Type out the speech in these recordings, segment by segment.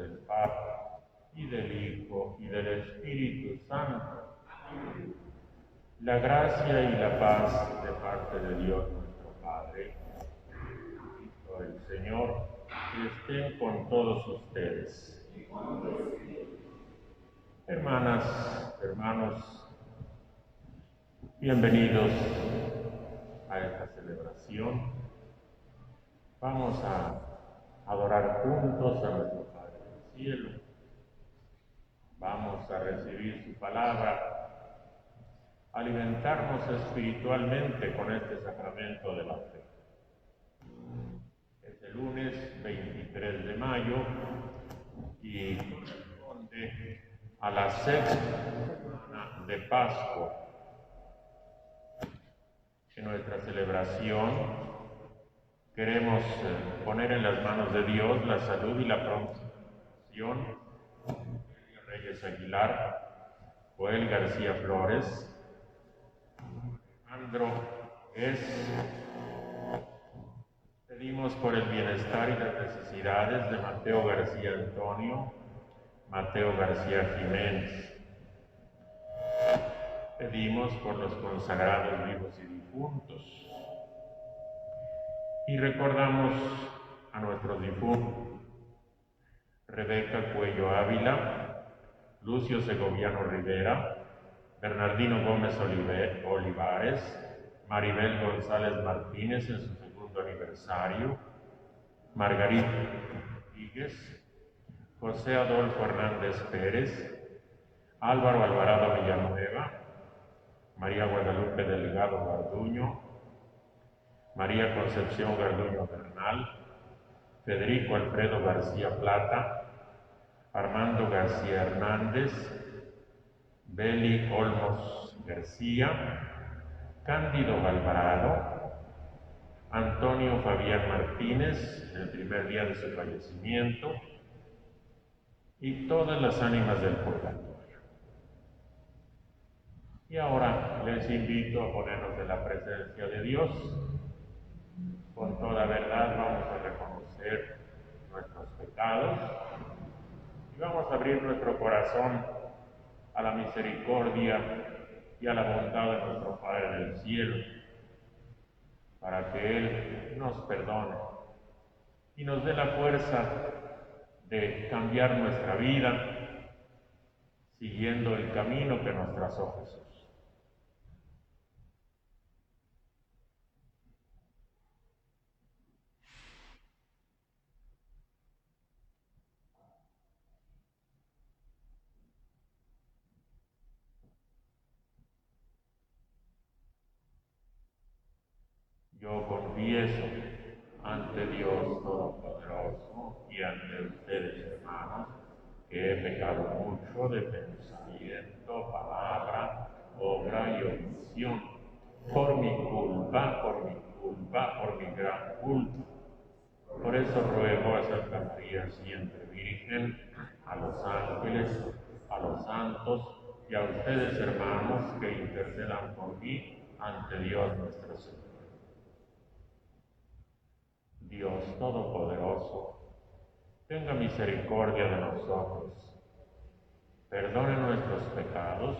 del Padre, y del Hijo, y del Espíritu Santo. La gracia y la paz de parte de Dios nuestro Padre, Cristo el Señor, que estén con todos ustedes. Hermanas, hermanos, bienvenidos a esta celebración. Vamos a adorar juntos a nuestro Padre del Cielo. Vamos a recibir su palabra, alimentarnos espiritualmente con este sacramento de la fe. Es el lunes 23 de mayo y corresponde a la sexta semana de Pascua. En nuestra celebración queremos poner en las manos de Dios la salud y la pronta recuperación de Reyes Aguilar, Joel García Flores, Alejandro Pedimos por el bienestar y las necesidades de Mateo García Antonio, Mateo García Jiménez. Pedimos por los consagrados vivos y difuntos. Y recordamos a nuestros difuntos: Rebeca Cuello Ávila, Lucio Segoviano Rivera, Bernardino Gómez Olivares, Maribel González Martínez en su segundo aniversario, Margarita Rodríguez, José Adolfo Hernández Pérez, Álvaro Alvarado Villanueva, María Guadalupe Delgado Garduño, María Concepción Garduño Bernal, Federico Alfredo García Plata, Armando García Hernández, Beli Olmos García, Cándido Alvarado, Antonio Fabián Martínez, en el primer día de su fallecimiento, y todas las ánimas del purgatorio. Y ahora les invito a ponernos en la presencia de Dios. Con toda verdad vamos a reconocer nuestros pecados y vamos a abrir nuestro corazón a la misericordia y a la bondad de nuestro Padre del Cielo, para que Él nos perdone y nos dé la fuerza de cambiar nuestra vida siguiendo el camino que nos trazó Jesús. Yo confieso ante Dios Todopoderoso y ante ustedes, hermanos, que he pecado mucho de pensamiento, palabra, obra y omisión, por mi culpa, por mi gran culpa. Por eso ruego a Santa María siempre Virgen, a los ángeles, a los santos y a ustedes, hermanos, que intercedan por mí ante Dios nuestro Señor. Dios Todopoderoso, tenga misericordia de nosotros, perdone nuestros pecados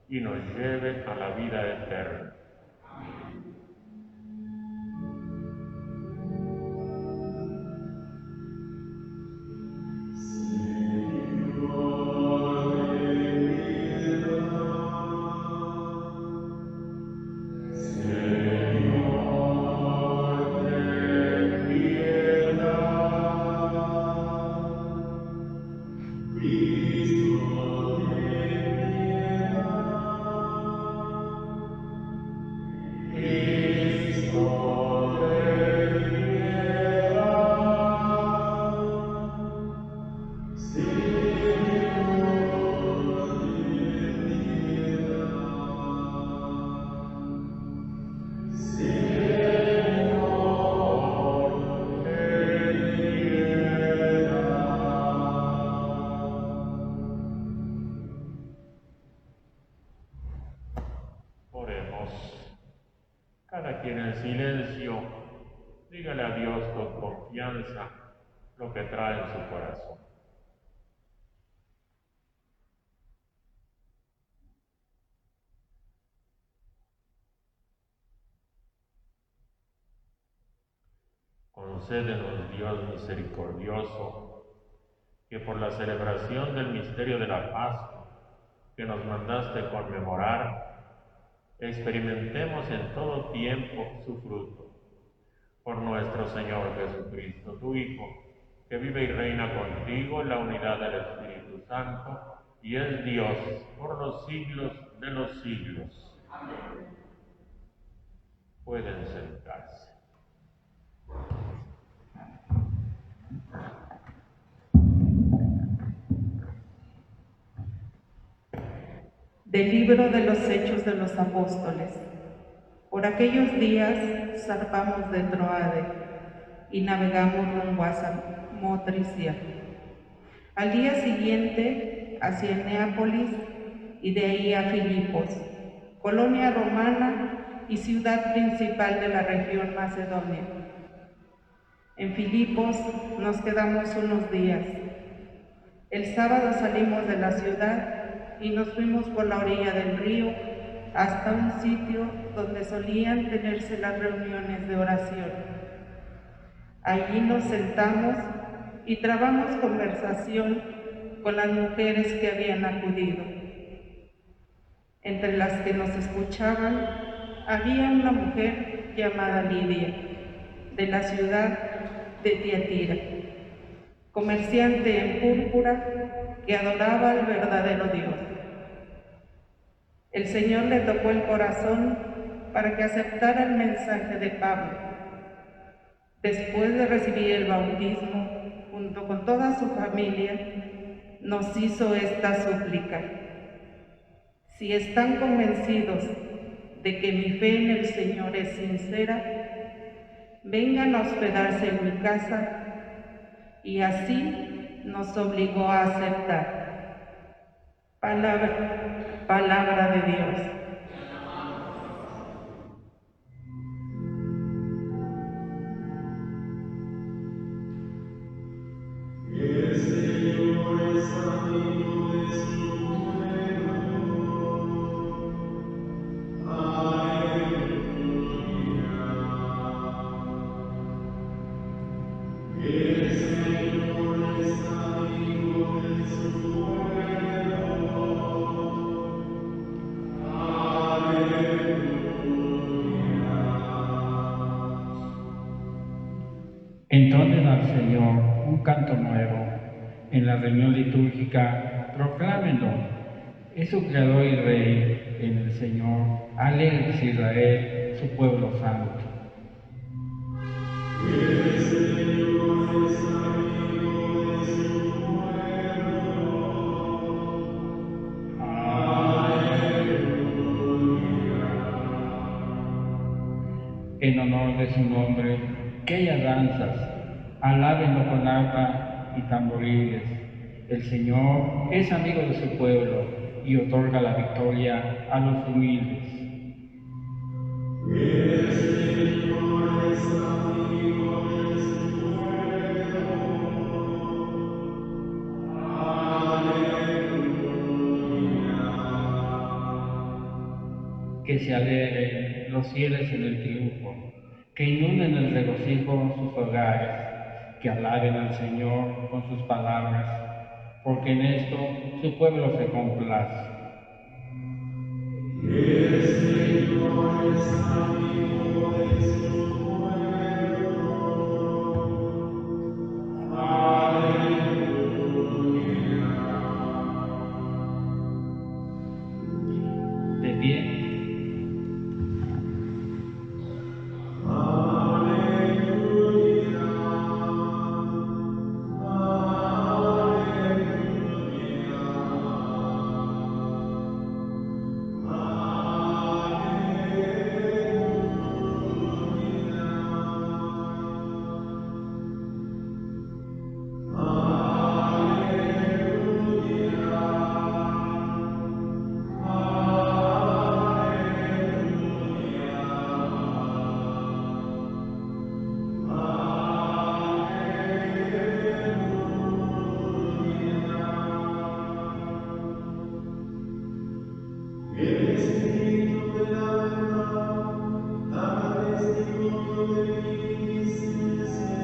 y nos lleve a la vida eterna. Cada quien en silencio, dígale a Dios con confianza lo que trae en su corazón. Concédenos, Dios misericordioso, que por la celebración del misterio de la Pascua que nos mandaste conmemorar, experimentemos en todo tiempo su fruto. Por nuestro Señor Jesucristo, tu Hijo, que vive y reina contigo en la unidad del Espíritu Santo, y es Dios por los siglos de los siglos. Amén. Pueden sentarse. Del libro de los Hechos de los Apóstoles. Por aquellos días zarpamos de Troade y navegamos rumbo a Samotricia. Al día siguiente hacia Neápolis y de ahí a Filipos, colonia romana y ciudad principal de la región macedonia. En Filipos nos quedamos unos días. El sábado salimos de la ciudad y nos fuimos por la orilla del río hasta un sitio donde solían tenerse las reuniones de oración. Allí nos sentamos y trabamos conversación con las mujeres que habían acudido. Entre las que nos escuchaban había una mujer llamada Lidia, de la ciudad de Tiatira, comerciante en púrpura que adoraba al verdadero Dios. El Señor le tocó el corazón para que aceptara el mensaje de Pablo. Después de recibir el bautismo, junto con toda su familia, nos hizo esta súplica: si están convencidos de que mi fe en el Señor es sincera, vengan a hospedarse en mi casa, y así nos obligó a aceptar. Palabra de Dios. El Señor es amigo de su pueblo. Aleluya. El Señor es amigo de su pueblo. Entonen al Señor un canto nuevo. En la reunión litúrgica, proclámenlo. Es su Creador y Rey en el Señor. Alegres Israel, su pueblo santo. El Señor es amigo de su pueblo. Aleluya. En honor de su nombre, que haya danzas, alábenlo con arpa y tamboriles. El Señor es amigo de su pueblo y otorga la victoria a los humildes. El Señor es amigo de su pueblo. Aleluya. Que se alegren los fieles en el triunfo, que inunden el regocijo sus hogares, que alaben al Señor con sus palabras, porque en esto su pueblo se complace. El Señor es amigo de su pueblo. Aleluya. De pie. El Espíritu de la verdad da testimonio de mí, dice el Señor.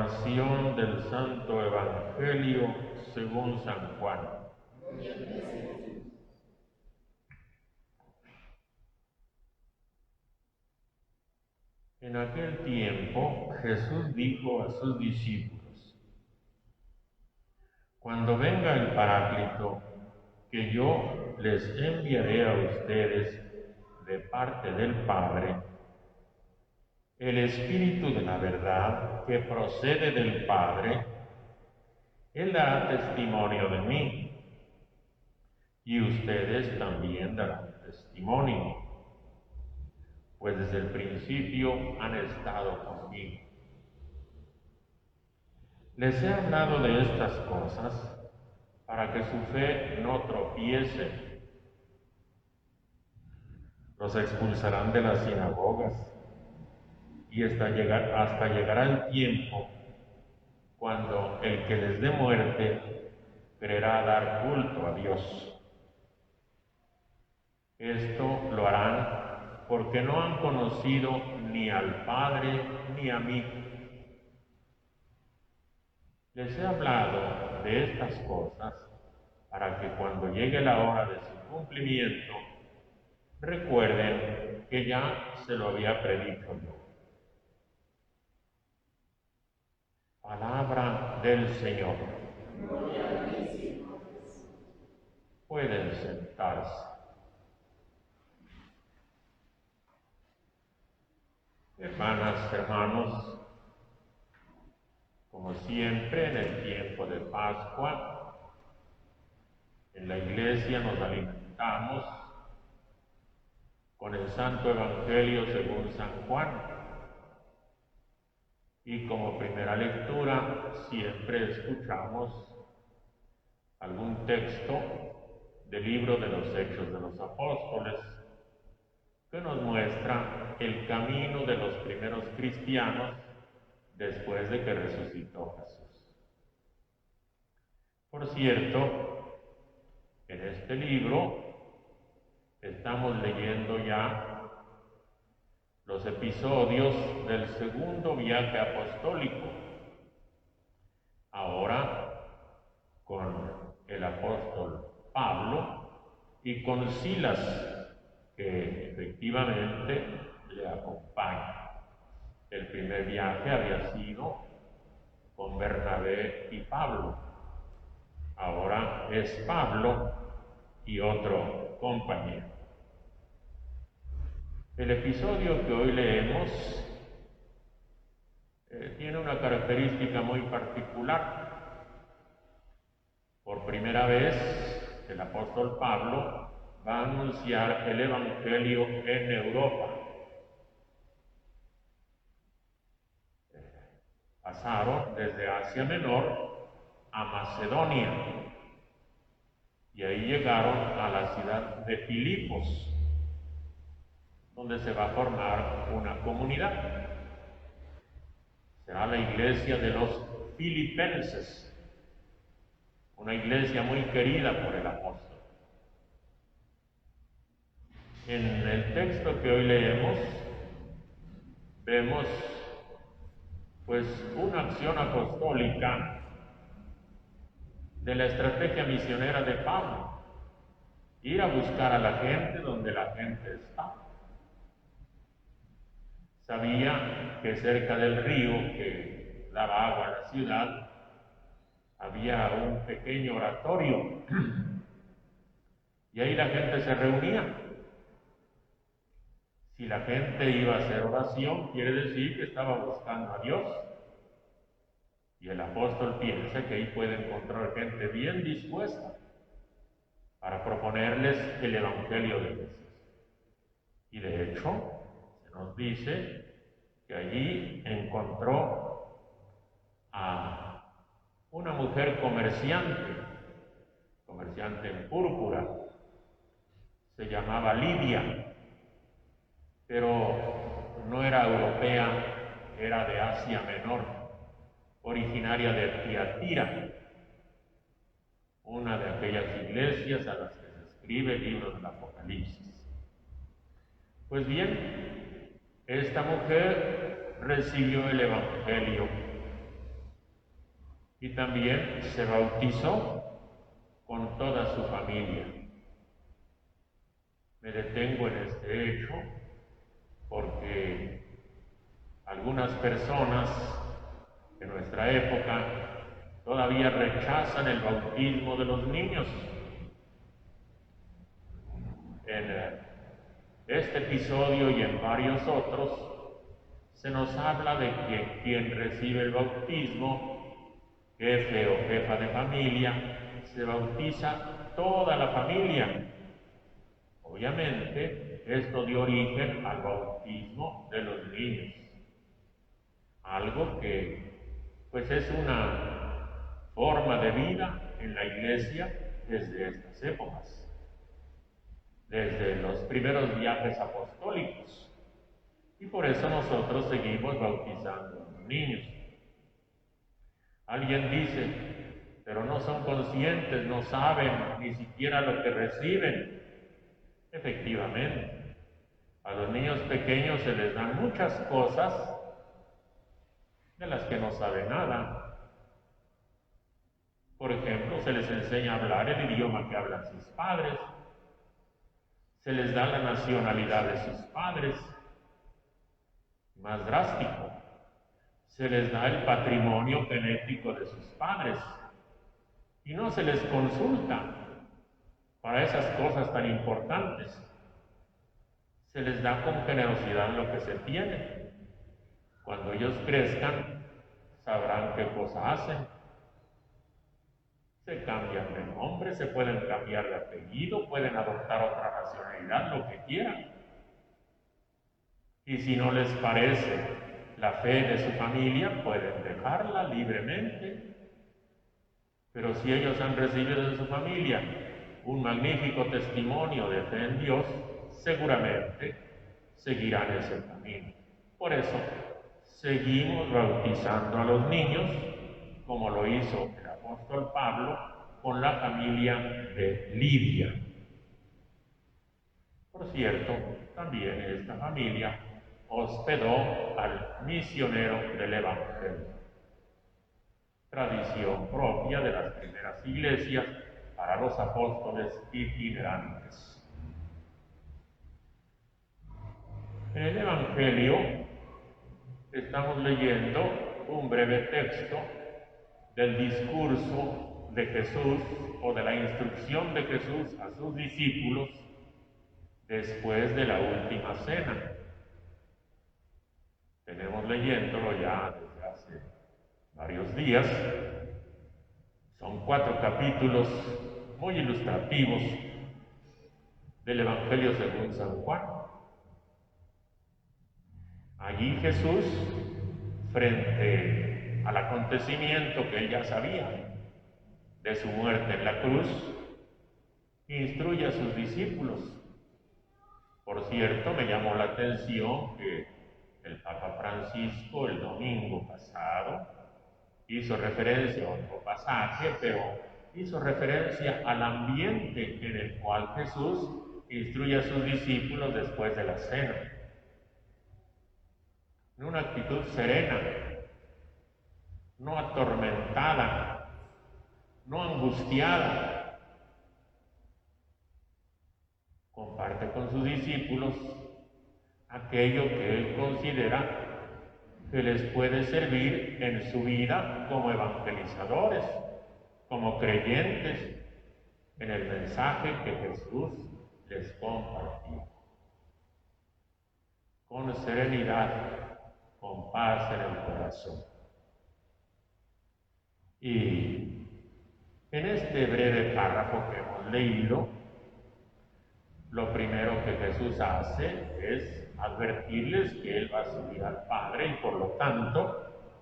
Proclamación del Santo Evangelio según San Juan. En aquel tiempo Jesús dijo a sus discípulos: Cuando venga el Paráclito, que yo les enviaré a ustedes de parte del Padre, el Espíritu de la verdad que procede del Padre, Él dará testimonio de mí, y ustedes también darán testimonio, pues desde el principio han estado conmigo. Les he hablado de estas cosas para que su fe no tropiece. Los expulsarán de las sinagogas, y hasta llegará el tiempo cuando el que les dé muerte creerá dar culto a Dios. Esto lo harán porque no han conocido ni al Padre ni a mí. Les he hablado de estas cosas para que cuando llegue la hora de su cumplimiento recuerden que ya se lo había predicho yo. Palabra del Señor. Pueden sentarse. Hermanas, hermanos, como siempre en el tiempo de Pascua, en la Iglesia nos alimentamos con el Santo Evangelio según San Juan. Y como primera lectura siempre escuchamos algún texto del libro de los Hechos de los Apóstoles que nos muestra el camino de los primeros cristianos después de que resucitó Jesús. Por cierto, en este libro estamos leyendo ya los episodios del segundo viaje apostólico, ahora con el apóstol Pablo y con Silas, que efectivamente le acompaña. El primer viaje había sido con Bernabé y Pablo, ahora es Pablo y otro compañero. El episodio que hoy leemos tiene una característica muy particular. Por primera vez, el apóstol Pablo va a anunciar el Evangelio en Europa. Pasaron desde Asia Menor a Macedonia y ahí llegaron a la ciudad de Filipos, donde se va a formar una comunidad. Será la iglesia de los filipenses, una iglesia muy querida por el apóstol. En el texto que hoy leemos, vemos pues una acción apostólica de la estrategia misionera de Pablo, ir a buscar a la gente donde la gente está. Sabía que cerca del río que daba agua a la ciudad había un pequeño oratorio y ahí la gente se reunía. Si la gente iba a hacer oración, quiere decir que estaba buscando a Dios. Y el apóstol piensa que ahí puede encontrar gente bien dispuesta para proponerles el Evangelio de Jesús. Y de hecho, nos dice que allí encontró a una mujer comerciante en púrpura, se llamaba Lidia, pero no era europea, era de Asia Menor, originaria de Tiatira, una de aquellas iglesias a las que se escribe el libro del Apocalipsis. Pues bien, esta mujer recibió el Evangelio y también se bautizó con toda su familia. Me detengo en este hecho porque algunas personas de nuestra época todavía rechazan el bautismo de los niños. En este episodio y en varios otros se nos habla de que quien recibe el bautismo, jefe o jefa de familia, se bautiza toda la familia. Obviamente, esto dio origen al bautismo de los niños, algo que pues es una forma de vida en la Iglesia desde estas épocas, desde los primeros viajes apostólicos. Y por eso nosotros seguimos bautizando a los niños. Alguien dice, pero no son conscientes, no saben ni siquiera lo que reciben. Efectivamente, a los niños pequeños se les dan muchas cosas de las que no saben nada. Por ejemplo, se les enseña a hablar el idioma que hablan sus padres, se les da la nacionalidad de sus padres. Más drástico, se les da el patrimonio genético de sus padres y no se les consulta para esas cosas tan importantes. Se les da con generosidad lo que se tiene. Cuando ellos crezcan, sabrán qué cosa hacen. Se cambian de nombre, se pueden cambiar de apellido, pueden adoptar otra nacionalidad, lo que quieran. Y si no les parece la fe de su familia, pueden dejarla libremente. Pero si ellos han recibido de su familia un magnífico testimonio de fe en Dios, seguramente seguirán ese camino. Por eso, seguimos bautizando a los niños, como lo hizo el apóstol Pablo con la familia de Lidia. Por cierto, también esta familia hospedó al misionero del Evangelio, tradición propia de las primeras iglesias para los apóstoles itinerantes. En el Evangelio estamos leyendo un breve texto del discurso de Jesús o de la instrucción de Jesús a sus discípulos después de la última cena. Tenemos leyéndolo ya desde hace varios días. Son 4 capítulos muy ilustrativos del Evangelio según San Juan. Allí Jesús, frente al acontecimiento que él ya sabía de su muerte en la cruz, instruye a sus discípulos. Por cierto, me llamó la atención que el Papa Francisco el domingo pasado hizo referencia a otro pasaje, pero hizo referencia al ambiente en el cual Jesús instruye a sus discípulos después de la cena. En una actitud serena, no atormentada, no angustiada. Comparte con sus discípulos aquello que él considera que les puede servir en su vida como evangelizadores, como creyentes, en el mensaje que Jesús les compartió. Con serenidad, con paz en el corazón. Y en este breve párrafo que hemos leído, lo primero que Jesús hace es advertirles que Él va a subir al Padre y por lo tanto,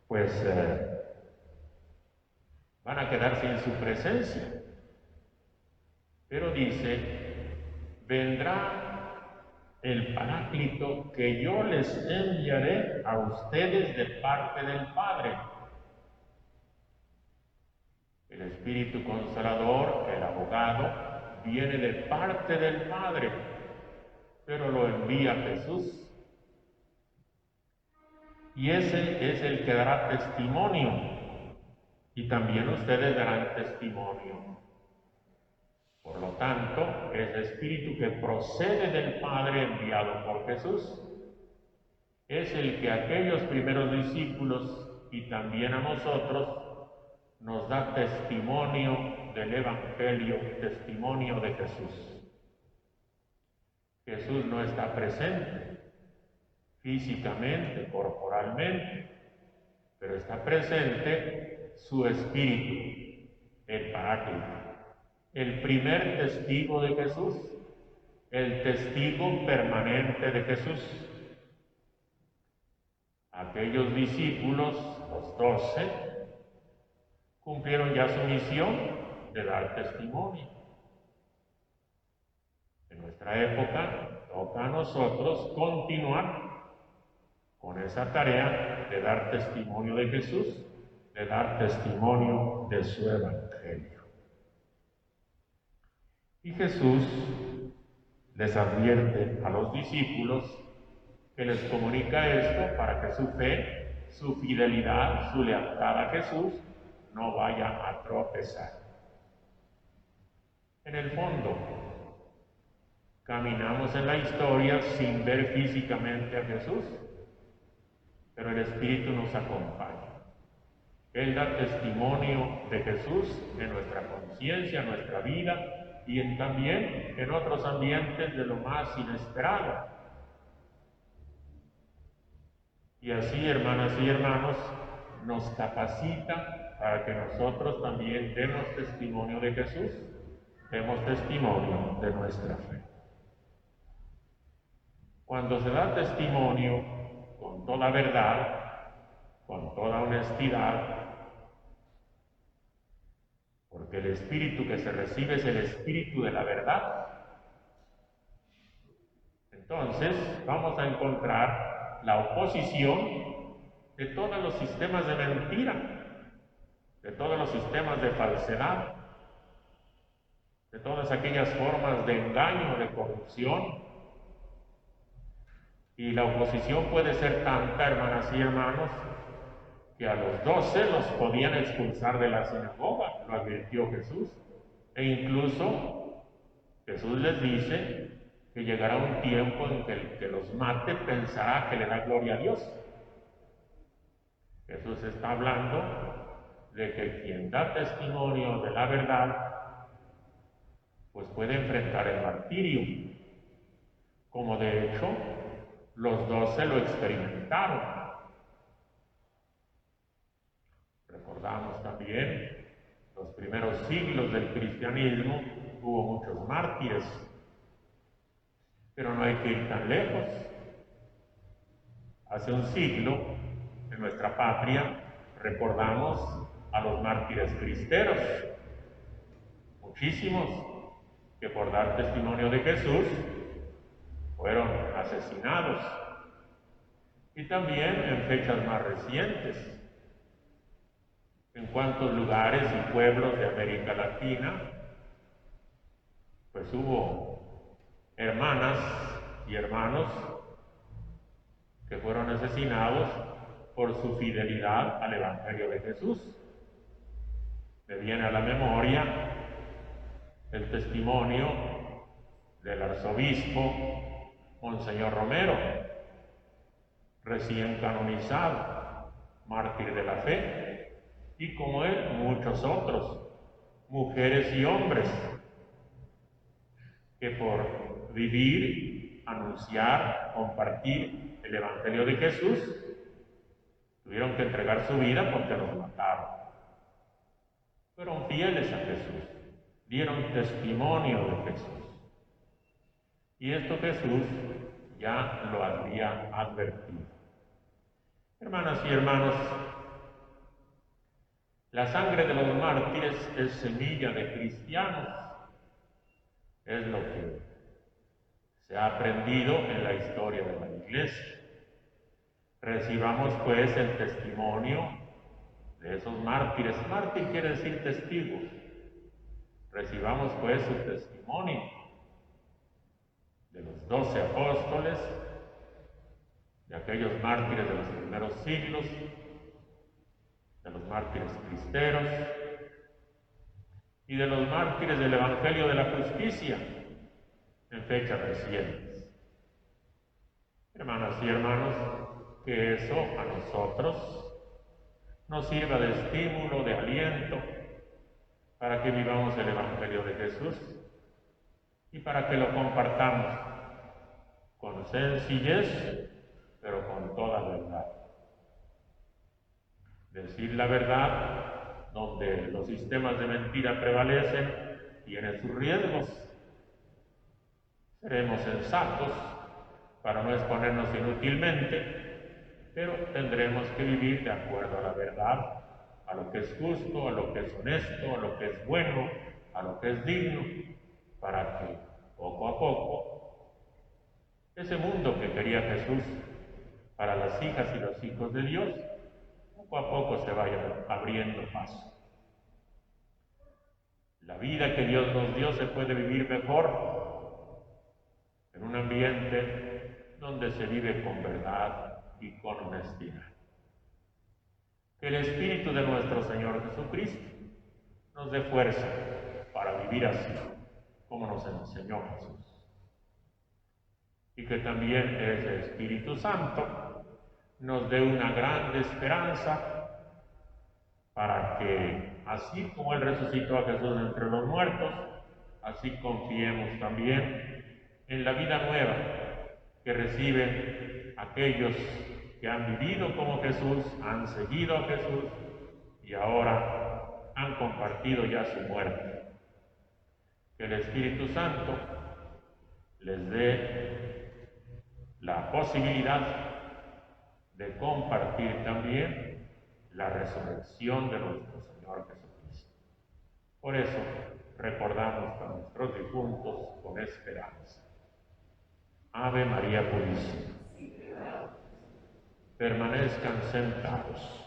pues van a quedar sin su presencia. Pero dice, vendrá el Paráclito que yo les enviaré a ustedes de parte del Padre. El Espíritu Consolador, el abogado, viene de parte del Padre, pero lo envía Jesús. Y ese es el que dará testimonio y también ustedes darán testimonio. Por lo tanto, ese Espíritu que procede del Padre enviado por Jesús es el que a aquellos primeros discípulos y también a nosotros nos da testimonio del Evangelio, testimonio de Jesús. Jesús no está presente físicamente, corporalmente, pero está presente su Espíritu, el Paráclito, el primer testigo de Jesús, el testigo permanente de Jesús. Aquellos discípulos, los 12, cumplieron ya su misión de dar testimonio. En nuestra época toca a nosotros continuar con esa tarea de dar testimonio de Jesús, de dar testimonio de su Evangelio. Y Jesús les advierte a los discípulos que les comunica esto para que su fe, su fidelidad, su lealtad a Jesús no vaya a tropezar. En el fondo, caminamos en la historia sin ver físicamente a Jesús, pero el Espíritu nos acompaña. Él da testimonio de Jesús en nuestra conciencia, en nuestra vida y también en otros ambientes de lo más inesperado. Y así, hermanas y hermanos, nos capacita para que nosotros también demos testimonio de Jesús, demos testimonio de nuestra fe. Cuando se da testimonio con toda verdad, con toda honestidad, porque el espíritu que se recibe es el espíritu de la verdad, entonces vamos a encontrar la oposición de todos los sistemas de mentira, de todos los sistemas de falsedad, de todas aquellas formas de engaño, de corrupción. Y la oposición puede ser tanta, hermanas y hermanos, que a los 12 los podían expulsar de la sinagoga, lo advirtió Jesús. E incluso Jesús les dice que llegará un tiempo en que el que los mate pensará que le da gloria a Dios. Jesús está hablando de que quien da testimonio de la verdad, pues puede enfrentar el martirio, como de hecho los 12 lo experimentaron. Recordamos también los primeros siglos del cristianismo, hubo muchos mártires, pero no hay que ir tan lejos. Hace un siglo, en nuestra patria, recordamos a los mártires cristeros, muchísimos que por dar testimonio de Jesús fueron asesinados. Y también en fechas más recientes, en cuantos lugares y pueblos de América Latina, pues hubo hermanas y hermanos que fueron asesinados por su fidelidad al Evangelio de Jesús. Me viene a la memoria el testimonio del arzobispo Monseñor Romero, recién canonizado, mártir de la fe, y como él, muchos otros, mujeres y hombres, que por vivir, anunciar, compartir el Evangelio de Jesús, tuvieron que entregar su vida porque los mataron. Fueron fieles a Jesús, dieron testimonio de Jesús. Y esto Jesús ya lo había advertido. Hermanas y hermanos, la sangre de los mártires es semilla de cristianos. Es lo que se ha aprendido en la historia de la Iglesia. Recibamos pues el testimonio de esos mártires. Mártir quiere decir testigos. Recibamos pues su testimonio de los 12 apóstoles, de aquellos mártires de los primeros siglos, de los mártires cristeros y de los mártires del Evangelio de la Justicia en fechas recientes. Hermanas y hermanos, que eso a nosotros nos sirva de estímulo, de aliento, para que vivamos el Evangelio de Jesús y para que lo compartamos con sencillez, pero con toda verdad. Decir la verdad, donde los sistemas de mentira prevalecen, tiene sus riesgos. Seremos sensatos para no exponernos inútilmente, pero tendremos que vivir de acuerdo a la verdad, a lo que es justo, a lo que es honesto, a lo que es bueno, a lo que es digno, para que poco a poco ese mundo que quería Jesús para las hijas y los hijos de Dios, poco a poco se vaya abriendo paso. La vida que Dios nos dio se puede vivir mejor en un ambiente donde se vive con verdad y con honestidad. Que el Espíritu de nuestro Señor Jesucristo nos dé fuerza para vivir así, como nos enseñó Jesús. Y que también ese Espíritu Santo nos dé una grande esperanza para que, así como Él resucitó a Jesús entre los muertos, así confiemos también en la vida nueva que reciben aquellos que han vivido como Jesús, han seguido a Jesús y ahora han compartido ya su muerte. Que el Espíritu Santo les dé la posibilidad de compartir también la resurrección de nuestro Señor Jesucristo. Por eso recordamos a nuestros difuntos con esperanza. Ave María Purísima. Permanezcan sentados.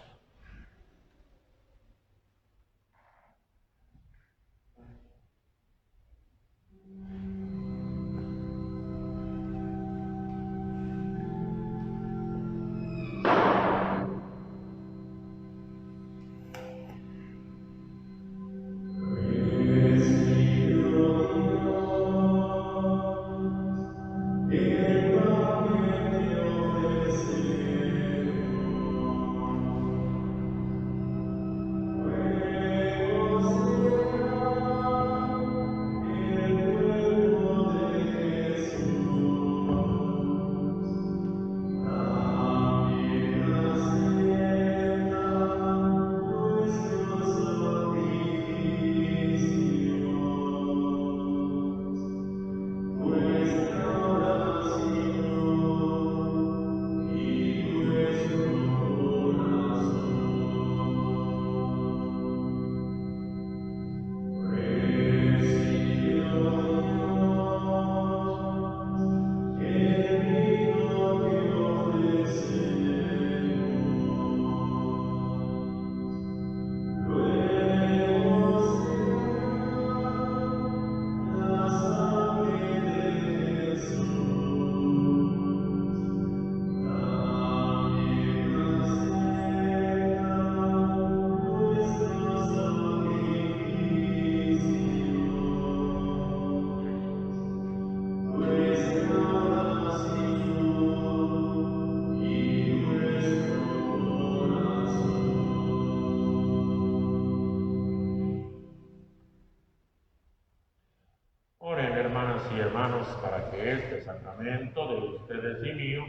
Y hermanos, para que este sacramento de ustedes y mío,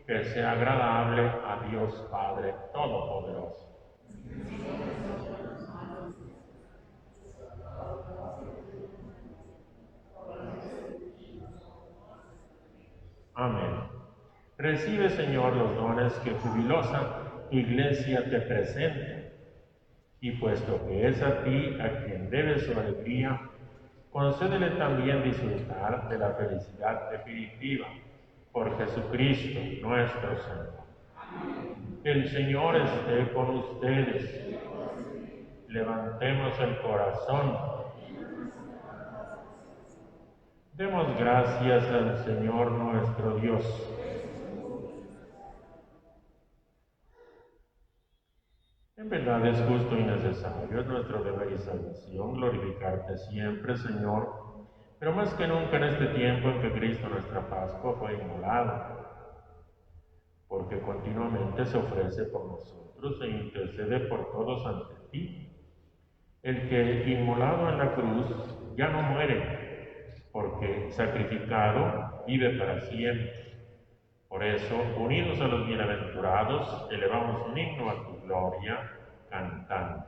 que sea agradable a Dios Padre Todopoderoso. Amén. Recibe, Señor, los dones que jubilosa Iglesia te presenta, y puesto que es a ti a quien debe su alegría, concédele también disfrutar de la felicidad definitiva por Jesucristo nuestro Señor. Que el Señor esté con ustedes. Levantemos el corazón. Demos gracias al Señor nuestro Dios. En verdad es justo y necesario, es nuestro deber y salvación glorificarte siempre, Señor, pero más que nunca en este tiempo en que Cristo nuestra Pascua fue inmolado, porque continuamente se ofrece por nosotros e intercede por todos ante ti. El que inmolado en la cruz ya no muere, porque sacrificado vive para siempre. Por eso, unidos a los bienaventurados, elevamos un himno a tu gloria, cantando.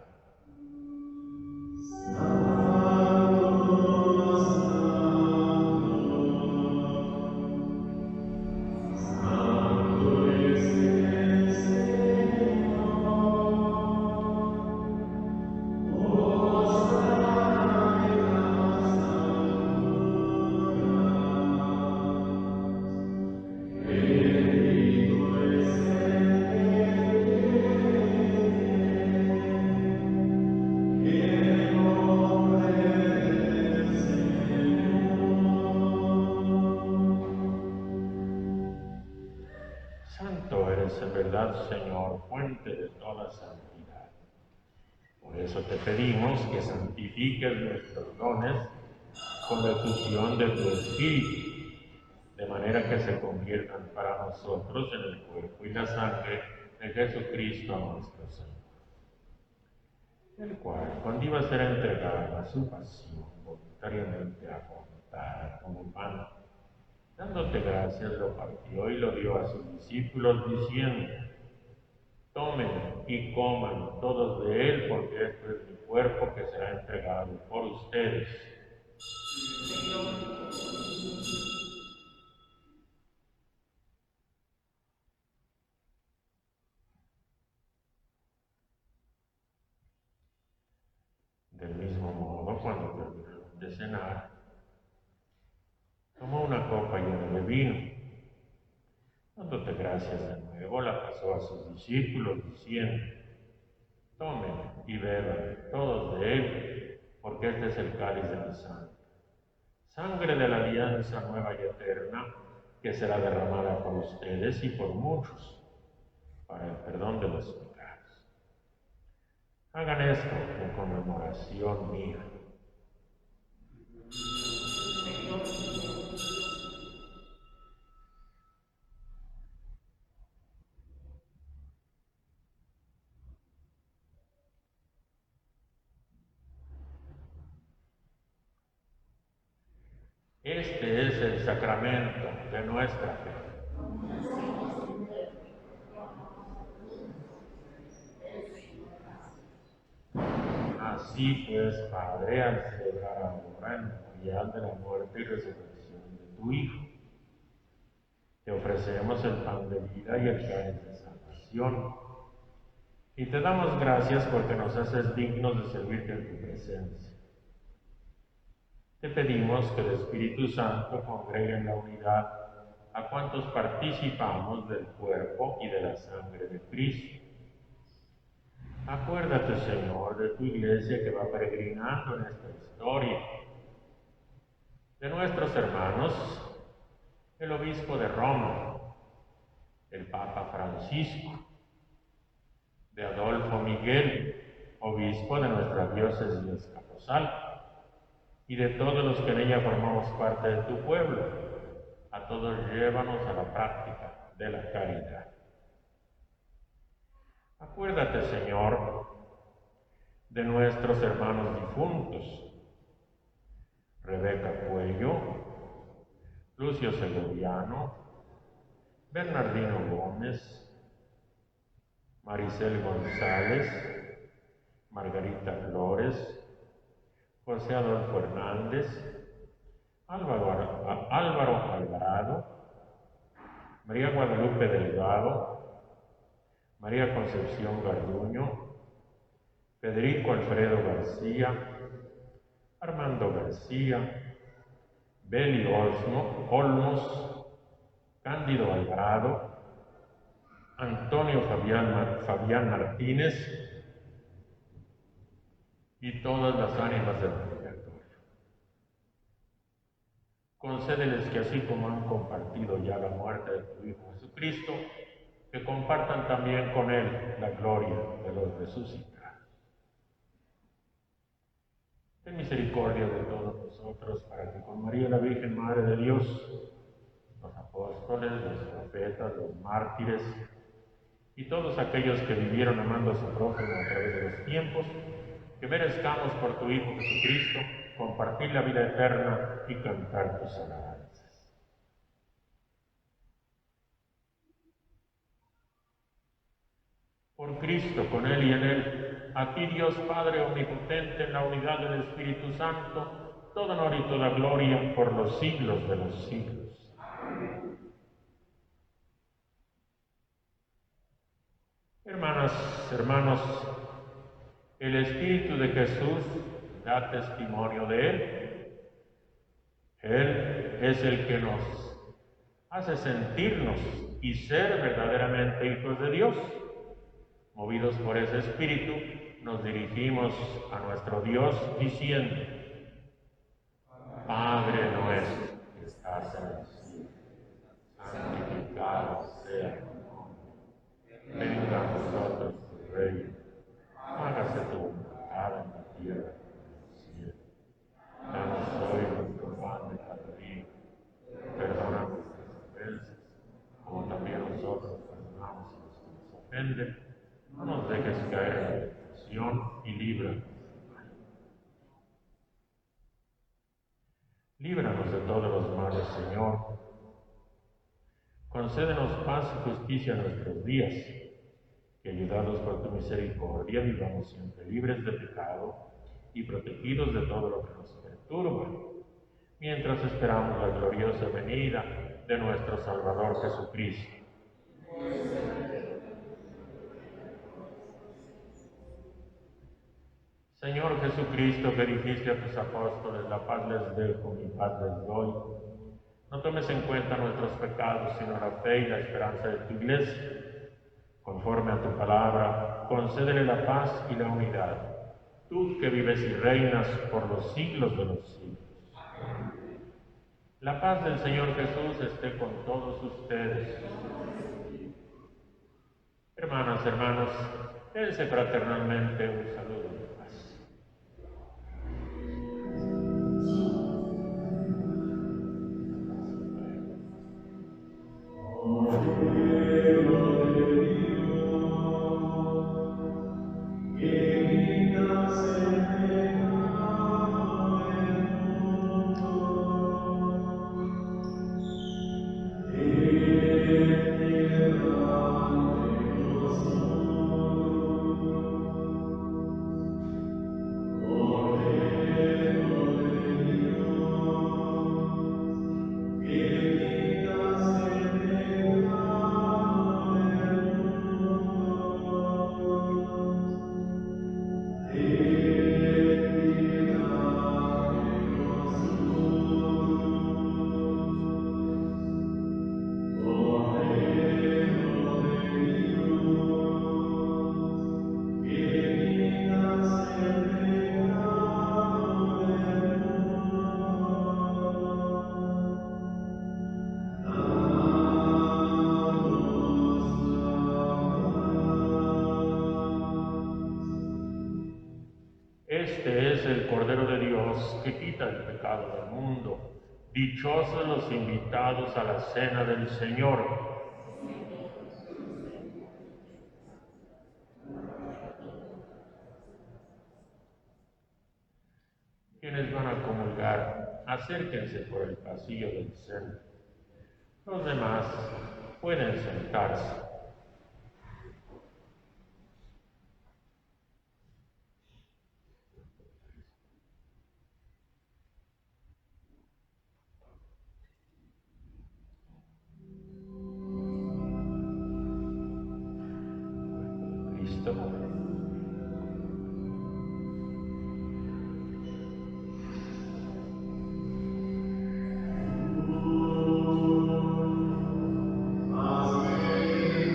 Santo eres en verdad, Señor, fuente de toda santidad. Por eso te pedimos que santifiques nuestros dones con la efusión de tu Espíritu, de manera que se conviertan para nosotros en el cuerpo y la sangre de Jesucristo nuestro Señor, el cual, cuando iba a ser entregado a su pasión, voluntariamente afrontada como pan, dándote gracias, lo partió y lo dio a sus discípulos, diciendo: tomen y coman todos de él, porque esto es mi cuerpo que será entregado por ustedes. Del mismo modo, cuando terminaron de cenar, tomó una copa llena de vino. Dándote gracias de nuevo, la pasó a sus discípulos, diciendo: tomen y beban todos de él, porque este es el cáliz de mi sangre, sangre de la alianza nueva y eterna, que será derramada por ustedes y por muchos, para el perdón de los pecados. Hagan esto en conmemoración mía. Este es el sacramento de nuestra fe. Así pues, Padre, al celebrar ahora el memorial de la muerte y resurrección de tu Hijo, te ofrecemos el pan de vida y el cáliz de salvación, y te damos gracias porque nos haces dignos de servirte en tu presencia. Te pedimos que el Espíritu Santo congregue en la unidad a cuantos participamos del cuerpo y de la sangre de Cristo. Acuérdate, Señor, de tu iglesia que va peregrinando en esta historia, de nuestros hermanos, el obispo de Roma, el Papa Francisco, de Adolfo Miguel, obispo de nuestra diócesis escapozal, y de todos los que en ella formamos parte de tu pueblo. A todos llévanos a la práctica de la caridad. Acuérdate, Señor, de nuestros hermanos difuntos, Rebeca Cuello, Lucio Segoviano, Bernardino Gómez, Maricel González, Margarita Flores, José Adolfo Hernández, Álvaro Alvarado, María Guadalupe Delgado, María Concepción Garduño, Federico Alfredo García, Armando García, Beli Olmos, Cándido Alvarado, Antonio Fabián Martínez y todas las ánimas del purgatorio. Concédeles que así como han compartido ya la muerte de tu Hijo Jesucristo, que compartan también con Él la gloria de los resucitados. ten misericordia de todos nosotros, para que con María la Virgen, Madre de Dios, los apóstoles, los profetas, los mártires y todos aquellos que vivieron amando a su prójimo a través de los tiempos, que merezcamos por tu Hijo Jesucristo compartir la vida eterna y cantar tus alabanzas. Por Cristo, con Él y en Él, a ti Dios Padre Omnipotente, en la unidad del Espíritu Santo, todo honor y toda gloria por los siglos de los siglos. Hermanas, hermanos, el Espíritu de Jesús da testimonio de Él. Él es el que nos hace sentirnos y ser verdaderamente hijos de Dios. Movidos por ese Espíritu, nos dirigimos a nuestro Dios diciendo: Padre nuestro que estás en el cielo, santificado sea tu nombre. Venga a nosotros tu reino. Hágase tu voluntad en la tierra como en el cielo. Danos hoy nuestro pan de cada día. Perdona nuestras ofensas, como también nosotros perdonamos a los que nos ofenden. No nos dejes caer en la tentación y líbranos del mal. Líbranos de todos los males, Señor. Concédenos paz y justicia en nuestros días, que ayudados por tu misericordia vivamos siempre libres de pecado y protegidos de todo lo que nos perturba, mientras esperamos la gloriosa venida de nuestro Salvador Jesucristo. Señor Jesucristo, que dijiste a tus apóstoles: la paz les dejo, mi paz les doy, no tomes en cuenta nuestros pecados, sino la fe y la esperanza de tu Iglesia. Conforme a tu palabra, concédele la paz y la unidad, tú que vives y reinas por los siglos de los siglos. La paz del Señor Jesús esté con todos ustedes. Hermanas, hermanos, dense fraternalmente un saludo de paz. Este es el Cordero de Dios que quita el pecado del mundo. Dichosos los invitados a la cena del Señor. Quienes van a comulgar, acérquense por el pasillo del centro. Los demás pueden sentarse. Cristo. Amén.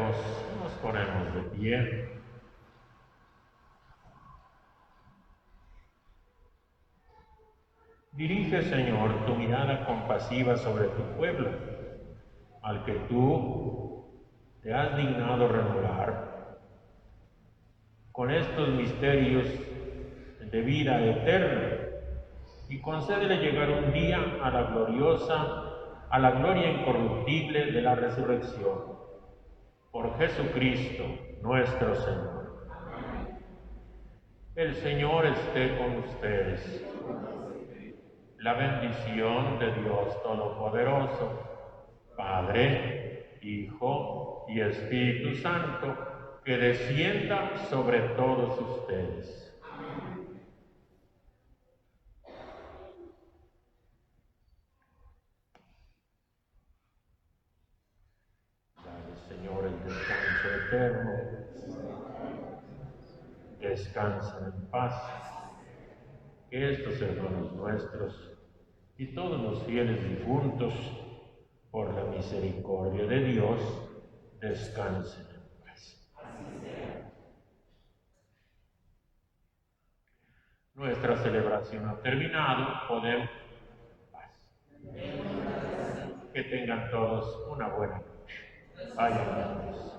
Oremos, nos ponemos de pie. Dirige, Señor, tu mirada compasiva sobre tu pueblo, al que tú te has dignado renovar con estos misterios de vida eterna, y concédele llegar un día a la gloria incorruptible de la resurrección. Por Jesucristo, nuestro Señor. El Señor esté con ustedes. La bendición de Dios Todopoderoso, Padre, Hijo y Espíritu Santo, que descienda sobre todos ustedes. Señor, el descanso eterno, descansen en paz. Que estos hermanos nuestros y todos los fieles difuntos, por la misericordia de Dios, descansen en paz. Nuestra celebración ha terminado, podemos paz. Que tengan todos una buena noche. Vayan a Dios.